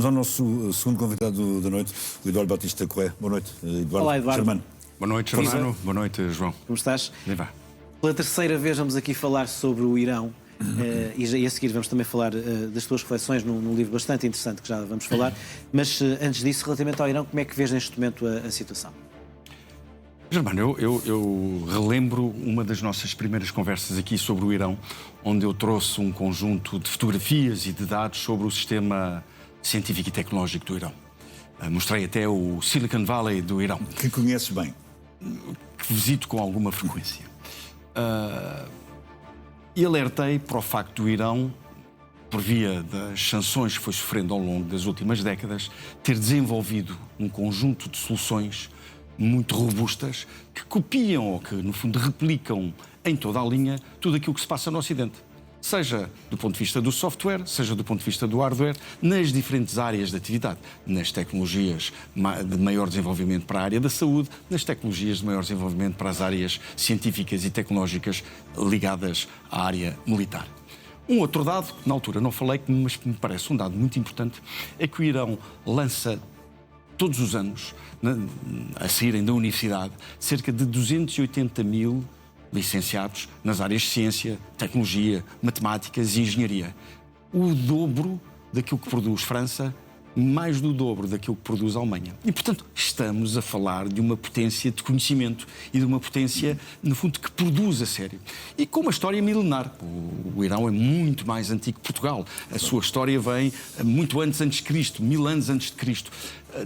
Vamos ao nosso segundo convidado da noite, o Eduardo Batista Corrêa. Boa noite, Eduardo. Olá, Eduardo. Germano. Boa noite, Germano. Boa noite, João. Como estás? Viva. Pela terceira vez vamos aqui falar sobre o Irão e a seguir vamos também falar das tuas reflexões num livro bastante interessante que já vamos falar. Mas antes disso, relativamente ao Irão, como é que vês neste momento a situação? Germano, eu relembro uma das nossas primeiras conversas aqui sobre o Irão, onde eu trouxe um conjunto de fotografias e de dados sobre o sistema científico e tecnológico do Irão. Mostrei até o Silicon Valley do Irão. Que conheces bem. Que visito com alguma frequência. E alertei para o facto do Irão, por via das sanções que foi sofrendo ao longo das últimas décadas, ter desenvolvido um conjunto de soluções muito robustas que copiam ou que, no fundo, replicam em toda a linha tudo aquilo que se passa no Ocidente. Seja do ponto de vista do software, seja do ponto de vista do hardware, nas diferentes áreas de atividade, nas tecnologias de maior desenvolvimento para a área da saúde, nas tecnologias de maior desenvolvimento para as áreas científicas e tecnológicas ligadas à área militar. Um outro dado, que na altura não falei, mas que me parece um dado muito importante, é que o Irão lança todos os anos, a saírem da universidade, cerca de 280 mil licenciados nas áreas de ciência, tecnologia, matemáticas e engenharia. O dobro daquilo que produz França, mais do dobro daquilo que produz a Alemanha. E, portanto, estamos a falar de uma potência de conhecimento e de uma potência, no fundo, que produz a sério. E com uma história milenar. O Irão é muito mais antigo que Portugal. A sua história vem muito antes de Cristo, 1000 anos antes de Cristo.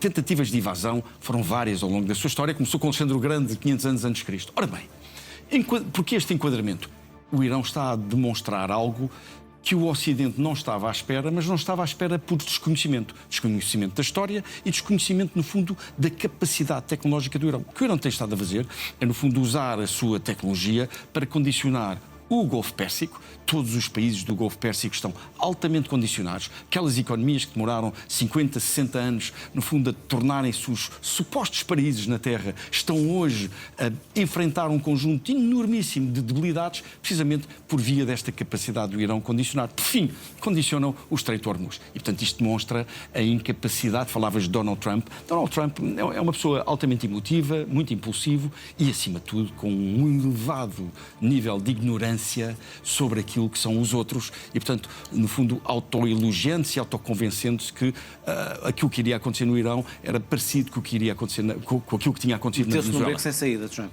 Tentativas de invasão foram várias ao longo da sua história. Começou com Alexandre o Grande, 500 anos antes de Cristo. Ora bem, porque este enquadramento? O Irão está a demonstrar algo que o Ocidente não estava à espera, mas não estava à espera por desconhecimento. Desconhecimento da história e desconhecimento, no fundo, da capacidade tecnológica do Irão. O que o Irão tem estado a fazer é, no fundo, usar a sua tecnologia para condicionar o Golfo Pérsico. Todos os países do Golfo Pérsico estão altamente condicionados. Aquelas economias que demoraram 50, 60 anos, no fundo, a tornarem-se os supostos paraísos na Terra, estão hoje a enfrentar um conjunto enormíssimo de debilidades, precisamente por via desta capacidade do Irão condicionar. Por fim, condicionam o Estreito de Hormuz. E, portanto, isto demonstra a incapacidade. Falavas de Donald Trump. Donald Trump é uma pessoa altamente emotiva, muito impulsivo e, acima de tudo, com um elevado nível de ignorância sobre aquilo que são os outros e, portanto, no fundo, autoelogiando-se e autoconvencendo-se que aquilo que iria acontecer no Irão era parecido com o que iria acontecer com aquilo que tinha acontecido na Venezuela. Meteu-se num beco sem saída, Trump.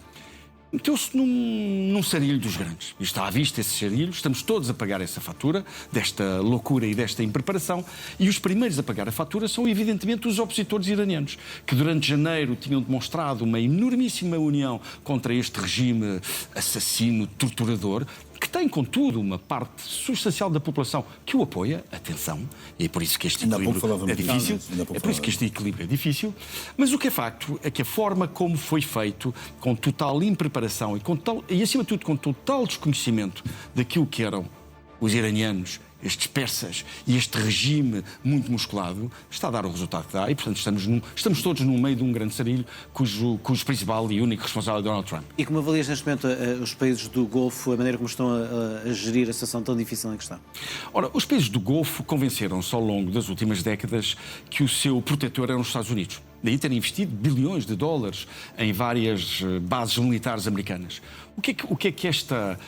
Meteu-se num sarilho dos grandes. E está à vista esse sarilho, estamos todos a pagar essa fatura, desta loucura e desta impreparação, e os primeiros a pagar a fatura são, evidentemente, os opositores iranianos, que durante janeiro tinham demonstrado uma enormíssima união contra este regime assassino, torturador, que tem, contudo, uma parte substancial da população que o apoia, atenção, e é por isso que este equilíbrio é difícil, é por isso que este equilíbrio é difícil, mas o que é facto é que a forma como foi feito, com total impreparação e acima de tudo, com total desconhecimento daquilo que eram os iranianos, estes persas e este regime muito musculado, está a dar o resultado que dá e, portanto, estamos todos no meio de um grande sarilho cujo principal e único responsável é Donald Trump. E como avalias neste momento os países do Golfo, a maneira como estão a gerir a situação tão difícil em que estão? Ora, os países do Golfo convenceram-se ao longo das últimas décadas que o seu protetor eram os Estados Unidos. Daí terem investido bilhões de dólares em várias bases militares americanas. O que é que esta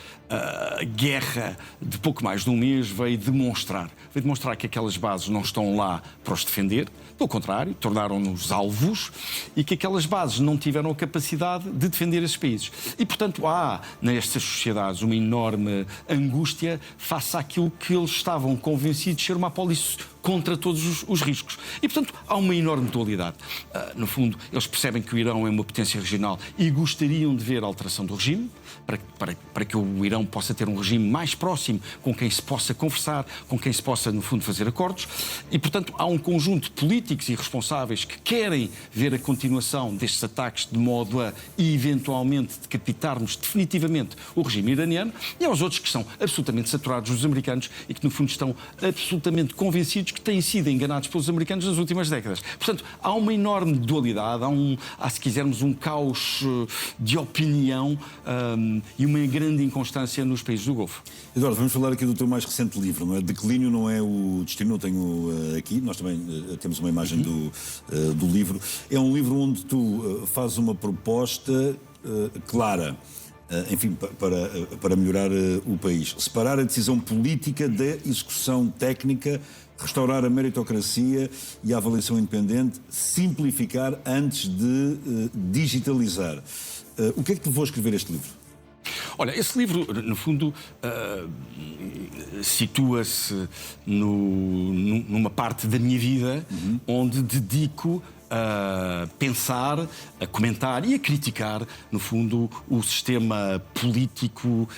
guerra de pouco mais de um mês veio demonstrar? Veio demonstrar que aquelas bases não estão lá para os defender, pelo contrário, tornaram-nos alvos e que aquelas bases não tiveram a capacidade de defender esses países. E, portanto, há nestas sociedades uma enorme angústia face àquilo que eles estavam convencidos de ser uma apólice contra todos os riscos. E, portanto, há uma enorme dualidade. No fundo, eles percebem que o Irão é uma potência regional e gostariam de ver a alteração do regime, para que o Irão possa ter um regime mais próximo, com quem se possa conversar, com quem se possa, no fundo, fazer acordos. E, portanto, há um conjunto de políticos e responsáveis que querem ver a continuação destes ataques de modo a, eventualmente, decapitarmos definitivamente o regime iraniano, e há os outros que são absolutamente saturados, os americanos, e que, no fundo, estão absolutamente convencidos que têm sido enganados pelos americanos nas últimas décadas. Portanto, há uma enorme dualidade, há se quisermos, um caos de opinião e uma grande inconstância nos países do Golfo. Eduardo, vamos falar aqui do teu mais recente livro, não é? Declínio não é o destino, eu tenho aqui, nós também temos uma imagem do livro. É um livro onde tu fazes uma proposta clara, enfim, para melhorar o país. Separar a decisão política da execução técnica, restaurar a meritocracia e a avaliação independente, simplificar antes de digitalizar. O que é que te levou a escrever este livro? Olha, esse livro, no fundo, situa-se numa parte da minha vida onde dedico a pensar, a comentar e a criticar, no fundo, o sistema político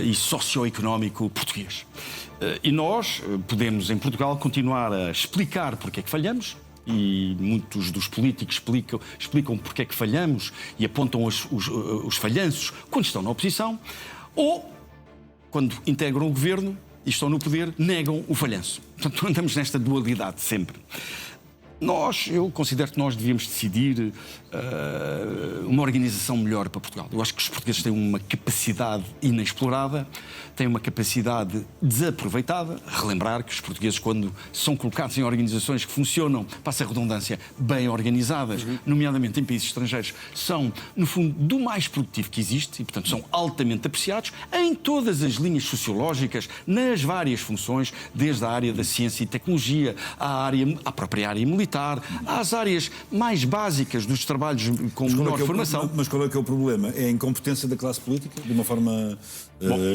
e socioeconómico português. E nós podemos, em Portugal, continuar a explicar porque é que falhamos, e muitos dos políticos explicam porque é que falhamos e apontam os falhanços quando estão na oposição, ou, quando integram o governo e estão no poder, negam o falhanço. Portanto, andamos nesta dualidade sempre. Eu considero que nós devíamos decidir uma organização melhor para Portugal. Eu acho que os portugueses têm uma capacidade inexplorada, têm uma capacidade desaproveitada. Relembrar que os portugueses, quando são colocados em organizações que funcionam, passa a redundância, bem organizadas, nomeadamente em países estrangeiros, são, no fundo, do mais produtivo que existe e, portanto, são altamente apreciados em todas as linhas sociológicas, nas várias funções, desde a área da ciência e tecnologia, à própria área militar, às áreas mais básicas dos trabalhos com menor formação. Mas qual é que é o problema? É a incompetência da classe política, de uma forma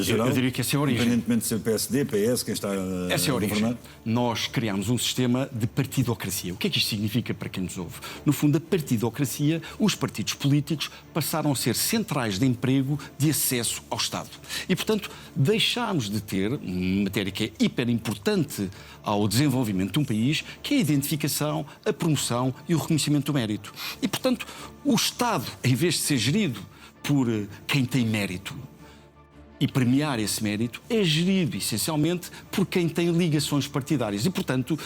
geral? Eu diria que essa é a origem. Independentemente de ser PSD, PS, quem está essa é a origem. governar? Nós criámos um sistema de partidocracia. O que é que isto significa para quem nos ouve? No fundo, a partidocracia, os partidos políticos passaram a ser centrais de emprego, de acesso ao Estado. E, portanto, deixámos de ter uma matéria que é hiper importante ao desenvolvimento de um país, que é a identificação, a promoção e o reconhecimento do mérito. E, portanto, o Estado, em vez de ser gerido por quem tem mérito e premiar esse mérito, é gerido essencialmente por quem tem ligações partidárias. E, portanto,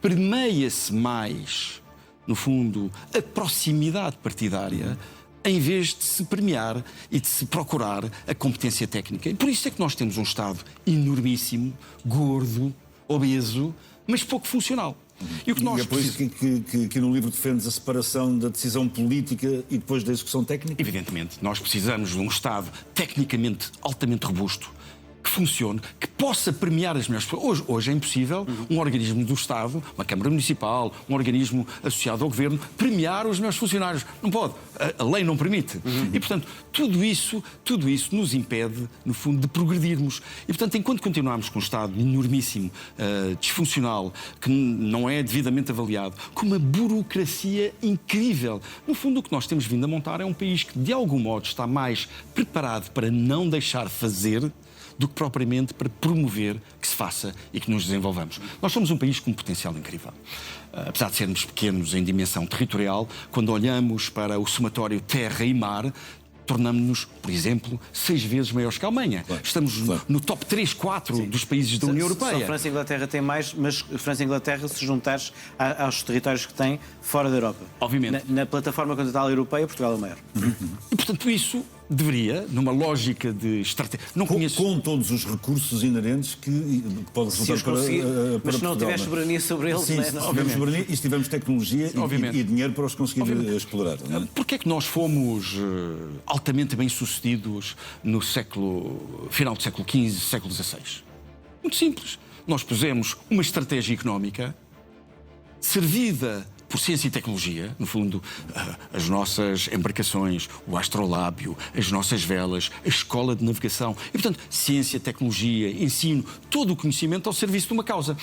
permeia-se mais, no fundo, a proximidade partidária, em vez de se premiar e de se procurar a competência técnica. E por isso é que nós temos um Estado enormíssimo, gordo, obeso, mas pouco funcional. E é por isso que no livro defendes a separação da decisão política e depois da execução técnica? Evidentemente, nós precisamos de um Estado tecnicamente altamente robusto, que funcione, que possa premiar as melhores pessoas. Hoje é impossível um organismo do Estado, uma Câmara Municipal, um organismo associado ao Governo, premiar os melhores funcionários. Não pode. A lei não permite. E, portanto, tudo isso nos impede, no fundo, de progredirmos. E, portanto, enquanto continuarmos com um Estado enormíssimo, disfuncional, que não é devidamente avaliado, com uma burocracia incrível, no fundo, o que nós temos vindo a montar é um país que, de algum modo, está mais preparado para não deixar fazer do que propriamente para promover que se faça e que nos desenvolvamos. Nós somos um país com um potencial incrível. Apesar de sermos pequenos em dimensão territorial, quando olhamos para o somatório terra e mar, tornamos-nos, por exemplo, 6 vezes maiores que a Alemanha. Claro. Estamos no top 3, 4 dos países da União Europeia. Só França e Inglaterra têm mais, mas França e Inglaterra, se juntares aos territórios que têm fora da Europa. Obviamente. Na plataforma continental europeia, Portugal é o maior. E, portanto, isso deveria, numa lógica de estratégia... Com todos os recursos inerentes que podem resultar para mas se não Portugal, tiver soberania sobre eles... Sim, não é? se tivermos soberania e se tivermos tecnologia e dinheiro para os conseguir explorar. Não é? Porquê é que nós fomos altamente bem-sucedidos no final do século XV, século XVI? Muito simples. Nós pusemos uma estratégia económica servida por ciência e tecnologia, no fundo, as nossas embarcações, o astrolábio, as nossas velas, a escola de navegação. E, portanto, ciência, tecnologia, ensino, todo o conhecimento ao serviço de uma causa.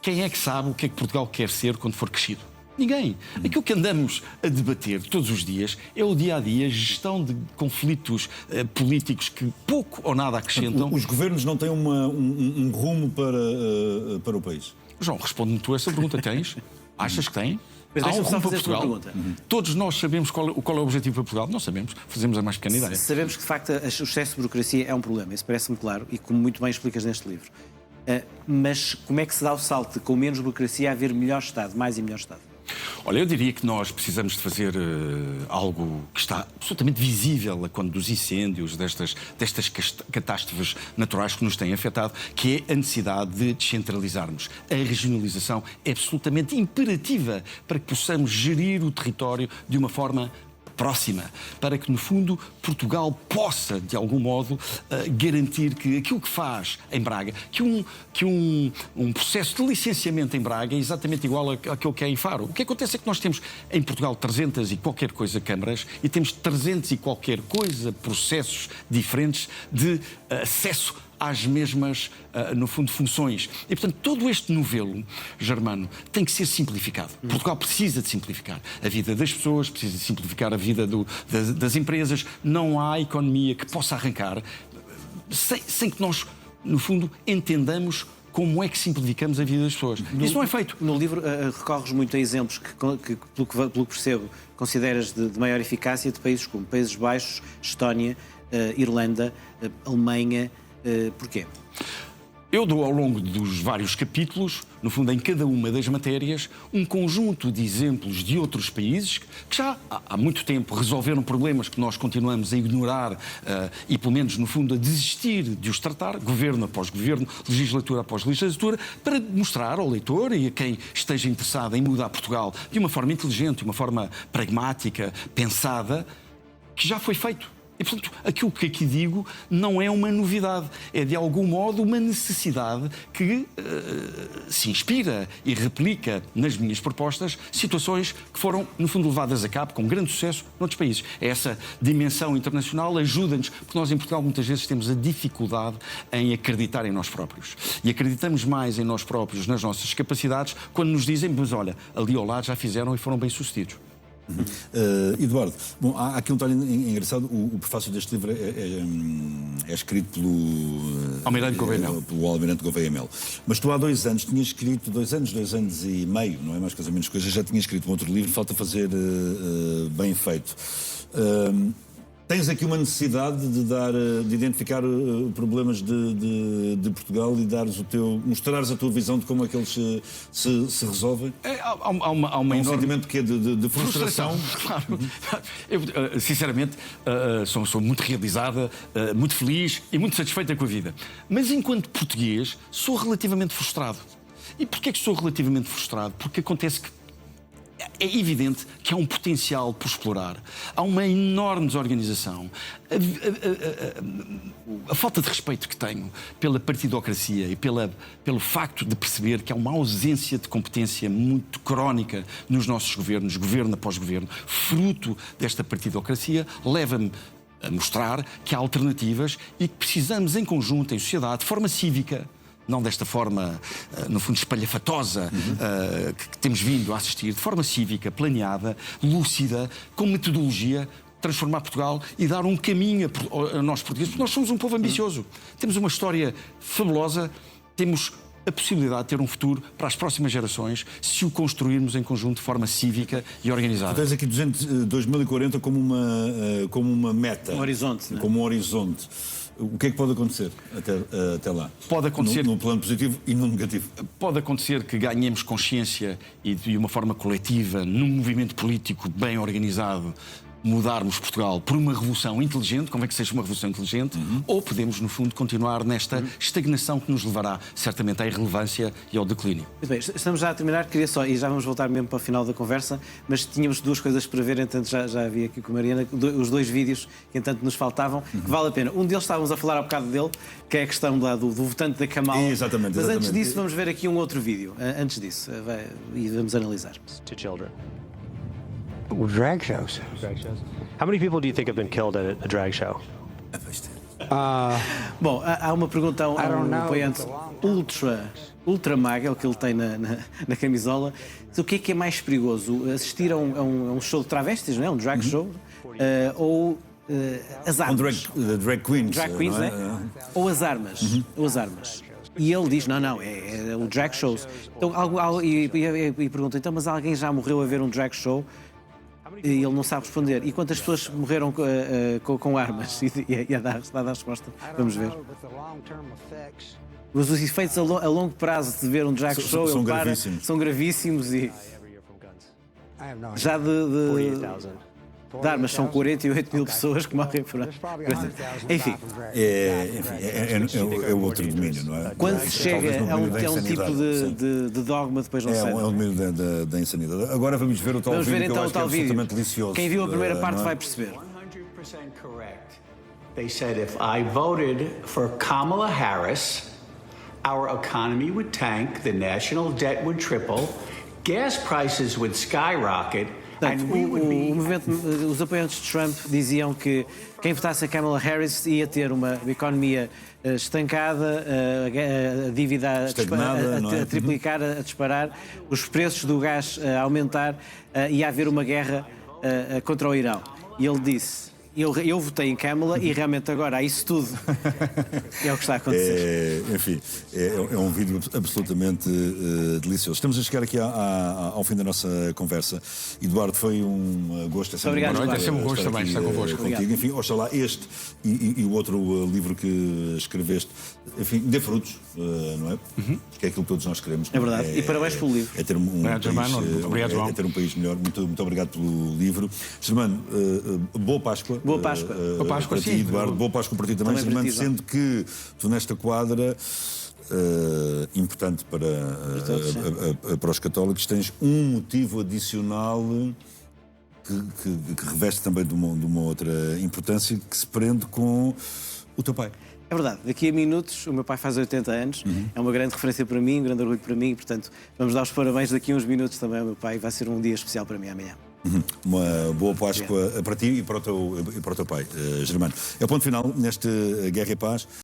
Quem é que sabe o que é que Portugal quer ser quando for crescido? Ninguém. Aquilo que andamos a debater todos os dias é o dia-a-dia, gestão de conflitos políticos que pouco ou nada acrescentam. Os governos não têm um rumo para o país? João, responde-me tu essa pergunta. Tens? Achas que tem? Mas Há um deixa-me só rumo para fazer Portugal. uma pergunta. Todos nós sabemos qual é o objetivo para Portugal? Não sabemos. Fazemos a mais pequena ideia. Sabemos que, de facto, o excesso de burocracia é um problema. Isso parece-me claro e como muito bem explicas neste livro. Mas como é que se dá o salto de, com menos burocracia, a haver melhor Estado, mais e melhor Estado? Olha, eu diria que nós precisamos de fazer algo que está absolutamente visível a quando dos incêndios, destas catástrofes naturais que nos têm afetado, que é a necessidade de descentralizarmos. A regionalização é absolutamente imperativa para que possamos gerir o território de uma forma próxima, para que, no fundo, Portugal possa, de algum modo, garantir que aquilo que faz em Braga, que um processo de licenciamento em Braga é exatamente igual àquilo que é em Faro. O que acontece é que nós temos em Portugal 300 e qualquer coisa câmaras e temos 300 e qualquer coisa processos diferentes de acesso às mesmas, no fundo, funções. E, portanto, todo este novelo, Germano, tem que ser simplificado. Portugal precisa de simplificar a vida das pessoas, precisa de simplificar a vida das empresas. Não há economia que possa arrancar sem que nós, no fundo, entendamos como é que simplificamos a vida das pessoas. Isso não é feito. No livro recorres muito a exemplos que pelo que percebo, consideras de maior eficácia de países como Países Baixos, Estónia, Irlanda, Alemanha. Porquê? Eu dou ao longo dos vários capítulos, no fundo em cada uma das matérias, um conjunto de exemplos de outros países que já há muito tempo resolveram problemas que nós continuamos a ignorar e, pelo menos, no fundo, a desistir de os tratar, governo após governo, legislatura após legislatura, para mostrar ao leitor e a quem esteja interessado em mudar Portugal de uma forma inteligente, de uma forma pragmática, pensada, que já foi feito. E, portanto, aquilo que aqui digo não é uma novidade, é de algum modo uma necessidade que se inspira e replica nas minhas propostas situações que foram, no fundo, levadas a cabo com grande sucesso noutros países. Essa dimensão internacional ajuda-nos, porque nós em Portugal muitas vezes temos a dificuldade em acreditar em nós próprios. E acreditamos mais em nós próprios, nas nossas capacidades, quando nos dizem, mas olha, ali ao lado já fizeram e foram bem-sucedidos. Eduardo, bom, há aqui um detalhe engraçado. O prefácio deste livro é escrito pelo Almirante Gouveia Melo. Mas tu há 2 anos tinhas escrito, 2 anos e meio, não é mais coisa menos coisa, já tinhas escrito um outro livro, falta fazer bem feito. Tens aqui uma necessidade de identificar problemas de Portugal e mostrares a tua visão de como é que eles se resolvem? Há uma enorme sentimento que é de frustração. Claro. Eu, sinceramente, sou muito realizada, muito feliz e muito satisfeita com a vida. Mas, enquanto português, sou relativamente frustrado. E porquê que sou relativamente frustrado? Porque acontece que é evidente que há um potencial por explorar. Há uma enorme desorganização. A falta de respeito que tenho pela partidocracia e pelo facto de perceber que há uma ausência de competência muito crónica nos nossos governos, governo após governo, fruto desta partidocracia, leva-me a mostrar que há alternativas e que precisamos, em conjunto, em sociedade, de forma cívica, não desta forma, no fundo, espalhafatosa, que temos vindo a assistir, de forma cívica, planeada, lúcida, com metodologia, transformar Portugal e dar um caminho a nós portugueses, porque nós somos um povo ambicioso. Temos uma história fabulosa, temos a possibilidade de ter um futuro para as próximas gerações se o construirmos em conjunto de forma cívica e organizada. Tu tens aqui 2040 como uma meta. Um horizonte. Como um horizonte. O que é que pode acontecer até lá? Pode acontecer no plano positivo e no negativo. Pode acontecer que ganhemos consciência e de uma forma coletiva, num movimento político bem organizado, mudarmos Portugal por uma revolução inteligente, convém que seja uma revolução inteligente, ou podemos, no fundo, continuar nesta estagnação que nos levará certamente à irrelevância e ao declínio. Muito bem, estamos já a terminar, queria só, e já vamos voltar mesmo para o final da conversa, mas tínhamos 2 coisas para ver, entanto já havia aqui com a Mariana, os 2 vídeos que entanto nos faltavam, que vale a pena. Um deles estávamos a falar há bocado dele, que é a questão do votante da Kamal. Exatamente. Mas antes disso vamos ver aqui um outro vídeo, antes disso, e vamos analisar. To children. Drag shows. Drag shows. How many people do you think have been killed at a drag show? Bom, há uma pergunta a um apoiante ultra maga, é o que ele tem na camisola. O que é mais perigoso? Assistir a um show de travestis, não é? Um drag show? Ou as armas? Drag queens. Drag queens, não é? Ou as armas. Ou as armas. E ele diz, não, é o drag shows. Então, e pergunta, então, mas alguém já morreu a ver um drag show? E ele não sabe responder. E quantas pessoas morreram com armas? E a dar a resposta. Vamos ver. Os efeitos a longo prazo de ver um drag show são ele para, gravíssimos. são gravíssimos e every year from guns. I have no idea. já de 48,000. de armas são 48 mil pessoas que morrem por ano. There's probably 100,000 Enfim, die from drag. É outro domínio, não é? quando se chega Talvez no a um domínio da tipo insanidade, sim. de dogma, depois não É sei. um domínio da insanidade. Agora vamos ver o tal Vamos ver vídeo que eu então o acho que é tal vídeo. absolutamente delicioso. Quem viu a primeira parte não é? vai perceber. 100% correct. They said if I voted for Kamala Harris, our economy would tank, the national debt would triple, gas prices would skyrocket, Portanto, and we would be... os apoiantes de Trump diziam que quem votasse a Kamala Harris ia ter uma economia estancada, a dívida Estagnada, não é? a triplicar, a disparar, os preços do gás a aumentar e a haver uma guerra contra o Irão. E ele disse: eu votei em Kamala e realmente agora há isso tudo. É o que está a acontecer. Enfim, é um vídeo absolutamente delicioso. Estamos a chegar aqui ao fim da nossa conversa. Eduardo, foi um gosto. É sempre Obrigado, um Eduardo. É sempre um gosto também estar convosco. Contigo. Enfim, oxalá este e o outro livro que escreveste, enfim, dê frutos, não é? Porque é aquilo que todos nós queremos. É verdade. E parabéns pelo livro. É ter um Obrigado, país, Germano. Muito obrigado, João. é ter um país melhor. Muito obrigado pelo livro. Germano, boa Páscoa. Boa Páscoa. Boa Páscoa, para ti, sim. Eduardo. Boa Páscoa para ti também, Também para Germano, ti, João. sendo que tu nesta quadra, importante para os católicos, tens um motivo adicional que reveste também de uma outra importância, que se prende com o teu pai. É verdade, daqui a minutos o meu pai faz 80 anos, é uma grande referência para mim, um grande orgulho para mim, e, portanto vamos dar os parabéns daqui a uns minutos também ao meu pai, vai ser um dia especial para mim amanhã. Uma boa Páscoa para ti e para o teu pai, Germano. É o ponto final neste Guerra e Paz.